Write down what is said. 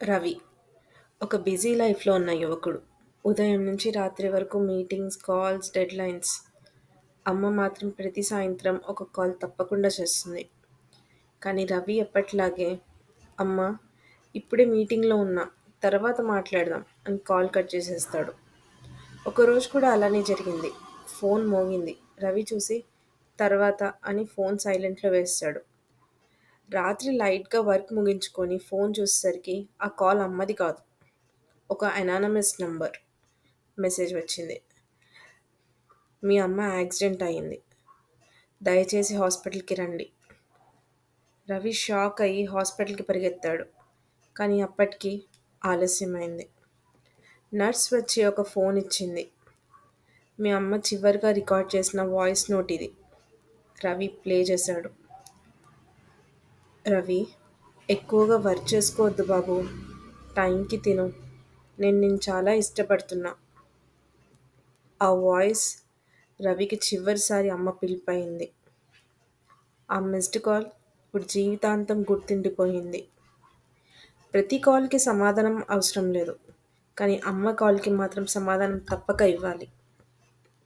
రవి ఒక బిజీ లైఫ్‌లో ఉన్న యువకుడు. ఉదయం నుంచి రాత్రి వరకు మీటింగ్స్, కాల్స్, డెడ్‌లైన్స్. అమ్మ మాత్రం ప్రతి సాయంత్రం ఒక కాల్ తప్పకుండా చేస్తుంది. కానీ రవి ఎప్పటిలాగే, "అమ్మా, ఇప్పుడే మీటింగ్‌లో ఉన్నా. తర్వాత మాట్లాడదాం" అని కాల్ కట్ చేసేస్తాడు. ఒకరోజు కూడా అలానే జరిగింది. ఫోన్ మోగింది. రవి చూసి, "తర్వాత" అని ఫోన్ సైలెంట్‌లో వేస్తాడు. రాత్రి లైట్‌గా వర్క్ ముగించుకొని ఫోన్ చూసేసరికి ఆ కాల్ అమ్మది కాదు. ఒక అనానమస్ నంబర్ మెసేజ్ వచ్చింది. "మీ అమ్మ యాక్సిడెంట్ అయింది. దయచేసి హాస్పిటల్‌కి రండి." రవి షాక్ అయ్యి హాస్పిటల్‌కి పరిగెత్తాడు. కానీ అప్పటికి ఆలస్యమైంది. నర్స్ వచ్చి ఒక ఫోన్ ఇచ్చింది. "మీ అమ్మ చివరిగా రికార్డ్ చేసిన వాయిస్ నోట్ ఇది." రవి ప్లే చేశాడు. "రవి, ఎక్కువగా వర్క్ చేసుకోవద్దు బాబు. టైంకి తిను. నేను నిన్ను చాలా ఇష్టపడుతున్నా." ఆ వాయిస్ రవికి చివరిసారి అమ్మ పిలుపయింది. ఆ మిస్డ్ కాల్ ఇప్పుడు జీవితాంతం గుర్తుండిపోయింది. ప్రతి కాల్‌కి సమాధానం అవసరం లేదు. కానీ అమ్మ కాల్‌కి మాత్రం సమాధానం తప్పక ఇవ్వాలి.